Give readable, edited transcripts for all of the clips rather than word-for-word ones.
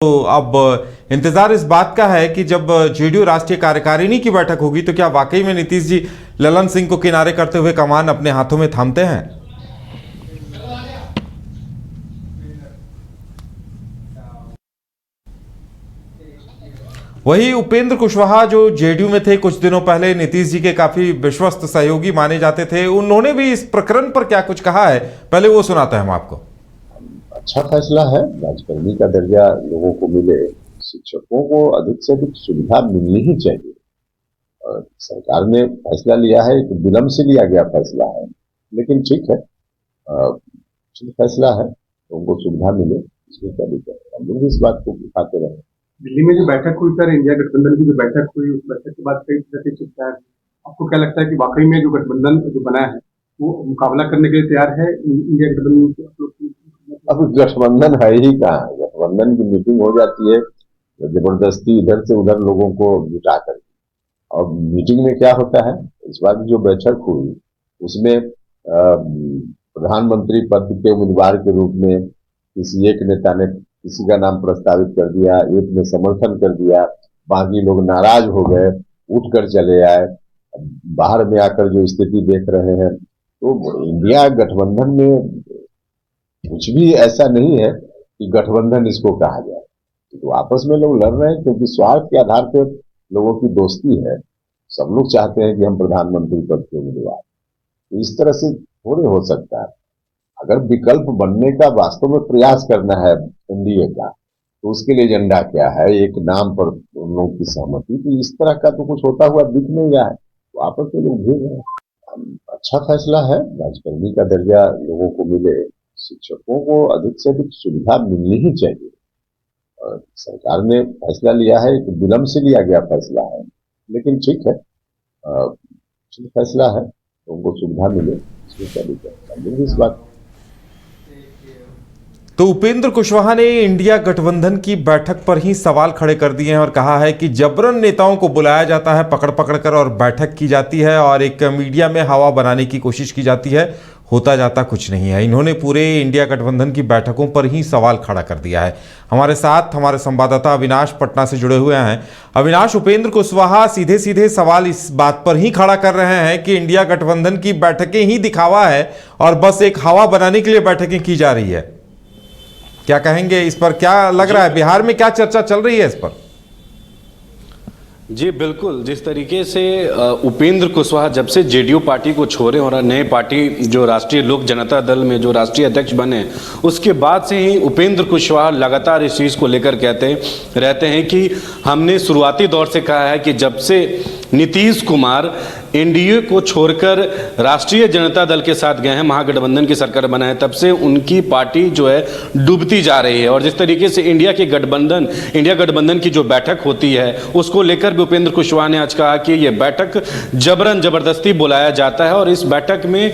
तो अब इंतजार इस बात का है कि जब जेडीयू राष्ट्रीय कार्यकारिणी की बैठक होगी तो क्या वाकई में नीतीश जी ललन सिंह को किनारे करते हुए कमान अपने हाथों में थामते हैं। वही उपेंद्र कुशवाहा जो जेडीयू में थे, कुछ दिनों पहले नीतीश जी के काफी विश्वस्त सहयोगी माने जाते थे, उन्होंने भी इस प्रकरण पर क्या कुछ कहा है, पहले वो सुनाते हैं हम आपको। अच्छा फैसला है, राजकर्मी का दर्जा लोगों को मिले। शिक्षकों को अधिक से अधिक सुविधा मिलनी ही चाहिए। और सरकार ने फैसला लिया है, एक विलंब से लिया गया फैसला है, लेकिन ठीक है, फैसला है तो उनको सुविधा मिले, इसमें क्या दिक्कत है। हम लोग इस बात को उठाते रहे। दिल्ली में जो बैठक हुई सर, इंडिया गठबंधन की जो बैठक हुई, उस बैठक के बाद कई तरह के चिंताएं। आपको क्या लगता है कि वाकई में जो गठबंधन जो बना है वो मुकाबला करने के लिए तैयार है इंडिया गठबंधन की? अब गठबंधन है ही कहाँ। गठबंधन की मीटिंग हो जाती है जबरदस्ती इधर से उधर लोगों को जुटा कर। और मीटिंग में क्या होता है, इस बार जो बैठक हुई उसमें प्रधानमंत्री पद के उम्मीदवार के रूप में किसी एक नेता ने किसी का नाम प्रस्तावित कर दिया, एक ने समर्थन कर दिया, बाकी लोग नाराज हो गए, उठकर चले आए। बाहर में आकर जो स्थिति देख रहे हैं, तो इंडिया गठबंधन में कुछ भी ऐसा नहीं है कि गठबंधन इसको कहा जाए। तो आपस में लोग लड़ रहे हैं क्योंकि स्वार्थ के आधार पर लोगों की दोस्ती है। सब लोग चाहते हैं कि हम प्रधानमंत्री पद के उम्मीदवार, तो इस तरह से थोड़े हो सकता है। अगर विकल्प बनने का वास्तव में प्रयास करना है एनडीए का, तो उसके लिए एजेंडा क्या है, एक नाम पर उन लोगों की सहमति, तो इस तरह का तो कुछ होता हुआ दिख नहीं रहा है। तो आपस में लोग भेज रहे हैं। अच्छा फैसला है, राजकर्मी का दर्जा लोगों को मिले। शिक्षकों को अधिक से अधिक सुविधा मिलनी ही चाहिए। और सरकार ने फैसला लिया है, एक विलंब से लिया गया फैसला है, लेकिन ठीक है, फैसला है तो उनको सुविधा मिले, इसमें क्या दिक्कत है। इस बात तो उपेंद्र कुशवाहा ने इंडिया गठबंधन की बैठक पर ही सवाल खड़े कर दिए हैं और कहा है कि जबरन नेताओं को बुलाया जाता है पकड़ पकड़ कर और बैठक की जाती है और एक मीडिया में हवा बनाने की कोशिश की जाती है, होता जाता कुछ नहीं है। इन्होंने पूरे इंडिया गठबंधन की बैठकों पर ही सवाल खड़ा कर दिया है। हमारे साथ हमारे संवाददाता अविनाश पटना से जुड़े हुए हैं। अविनाश, उपेंद्र कुशवाहा सीधे सीधे सवाल इस बात पर ही खड़ा कर रहे हैं कि इंडिया गठबंधन की बैठकें ही दिखावा है और बस एक हवा बनाने के लिए बैठकें की जा रही है। क्या कहेंगे इस पर, क्या लग रहा है बिहार में क्या चर्चा चल रही है इस पर? जी बिल्कुल, जिस तरीके से उपेंद्र कुशवाहा जब से जेडीयू पार्टी को छोड़े और नए पार्टी जो राष्ट्रीय लोक जनता दल में जो राष्ट्रीय अध्यक्ष बने, उसके बाद से ही उपेंद्र कुशवाहा लगातार इस चीज़ को लेकर कहते रहते हैं कि हमने शुरुआती दौर से कहा है कि जब से नीतीश कुमार एनडीए को छोड़कर राष्ट्रीय जनता दल के साथ गए हैं, महागठबंधन की सरकार बनाए, तब से उनकी पार्टी जो है डूबती जा रही है। और जिस तरीके से इंडिया गठबंधन की जो बैठक होती है उसको लेकर भी उपेंद्र कुशवाहा ने आज कहा कि ये बैठक जबरन जबरदस्ती बुलाया जाता है और इस बैठक में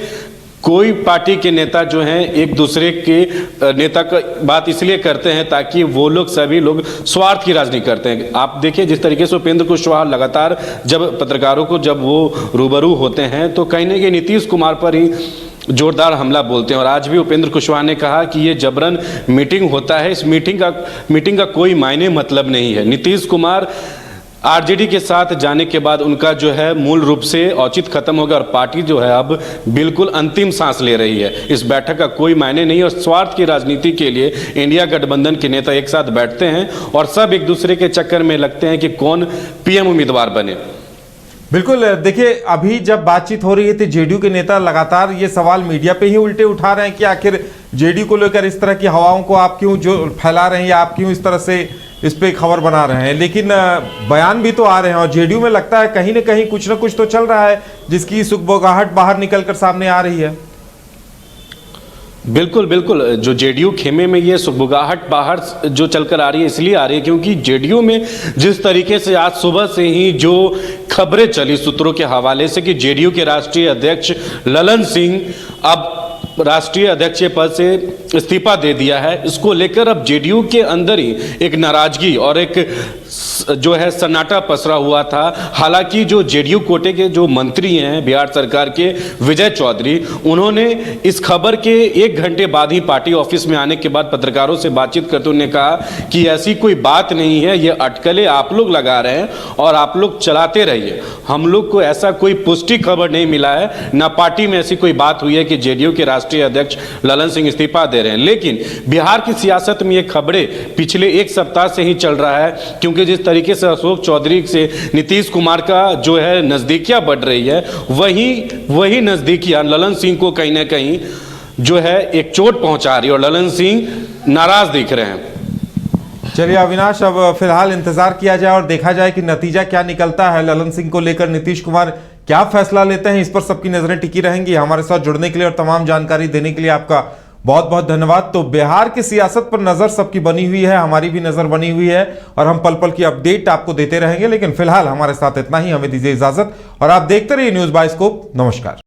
कोई पार्टी के नेता जो हैं एक दूसरे के नेता का बात इसलिए करते हैं ताकि वो लोग सभी लोग स्वार्थ की राजनीति करते हैं। आप देखिए जिस तरीके से उपेंद्र कुशवाहा लगातार जब पत्रकारों को जब वो रूबरू होते हैं तो कहीं ना कहीं नीतीश कुमार पर ही जोरदार हमला बोलते हैं। और आज भी उपेंद्र कुशवाहा ने कहा कि ये जबरन मीटिंग होता है, इस मीटिंग का कोई मायने मतलब नहीं है। नीतीश कुमार आरजेडी के साथ जाने के बाद उनका जो है मूल रूप से औचित्य खत्म हो गया और पार्टी जो है अब बिल्कुल अंतिम सांस ले रही है। इस बैठक का कोई मायने नहीं और स्वार्थ की राजनीति के लिए इंडिया गठबंधन के नेता एक साथ बैठते हैं और सब एक दूसरे के चक्कर में लगते हैं कि कौन पीएम उम्मीदवार बने। बिल्कुल, देखिए अभी जब बातचीत हो रही है तो जेडीयू के नेता लगातार ये सवाल मीडिया पे ही उल्टे उठा रहे हैं कि आखिर जेडीयू को लेकर इस तरह की हवाओं को आप क्यों जो फैला रहे हैं या आप क्यों इस तरह से इस पे खबर बना रहे हैं। लेकिन बयान भी तो आ रहे हैं और जेडीयू में लगता है कहीं ना कहीं कुछ ना कुछ तो चल रहा है जिसकी सुगबुगाहट बाहर निकलकर सामने आ रही है। बिल्कुल बिल्कुल, जो जेडीयू खेमे में ये सुगबुगाहट बाहर जो चलकर आ रही है इसलिए आ रही है क्योंकि जेडीयू में जिस तरीके से आज सुबह से ही जो खबरें चली सूत्रों के हवाले से कि जेडीयू के राष्ट्रीय अध्यक्ष ललन सिंह अब राष्ट्रीय अध्यक्ष पद से इस्तीफा दे दिया है, इसको लेकर अब जेडीयू के अंदर ही एक नाराजगी और एक जो है सन्नाटा पसरा हुआ था। हालांकि जो जेडीयू कोटे के जो मंत्री हैं बिहार सरकार के विजय चौधरी, उन्होंने इस खबर के 1 घंटे बाद ही पार्टी ऑफिस में आने के बाद पत्रकारों से बातचीत करते उन्होंने कहा कि ऐसी कोई बात नहीं है, ये अटकलें आप लोग लगा रहे हैं और आप लोग चलाते रहिए। हम लोग को ऐसा कोई पुष्टि खबर नहीं मिला है, ना पार्टी में ऐसी कोई बात हुई है कि जेडीयू के राष्ट्रीय अध्यक्ष ललन सिंह इस्तीफा दे रहे हैं। लेकिन बिहार की सियासत में ये खबरें पिछले 1 सप्ताह से ही चल रहा है, क्योंकि जिस तरीके से अशोक चौधरी से नीतीश कुमार का जो है नजदीकियां बढ़ रही है, वही नजदीकियां ललन सिंह को कहीं ना कहीं जो है एक चोट पहुंचा रही है और ललन सिंह नाराज दिख रहे हैं। चलिए अविनाश, अब फिलहाल इंतजार किया जाए और देखा जाए कि नतीजा क्या निकलता है। ललन सिंह को लेकर नीतीश कुमार क्या फैसला लेते हैं, इस पर सबकी नजरें टिकी रहेंगी। हमारे साथ जुड़ने के लिए और तमाम जानकारी देने के लिए आपका बहुत बहुत धन्यवाद। तो बिहार की सियासत पर नजर सबकी बनी हुई है, हमारी भी नजर बनी हुई है और हम पल पल की अपडेट आपको देते रहेंगे। लेकिन फिलहाल हमारे साथ इतना ही, हमें दीजिए इजाजत और आप देखते रहिए न्यूज़ बाइस्कोप। नमस्कार।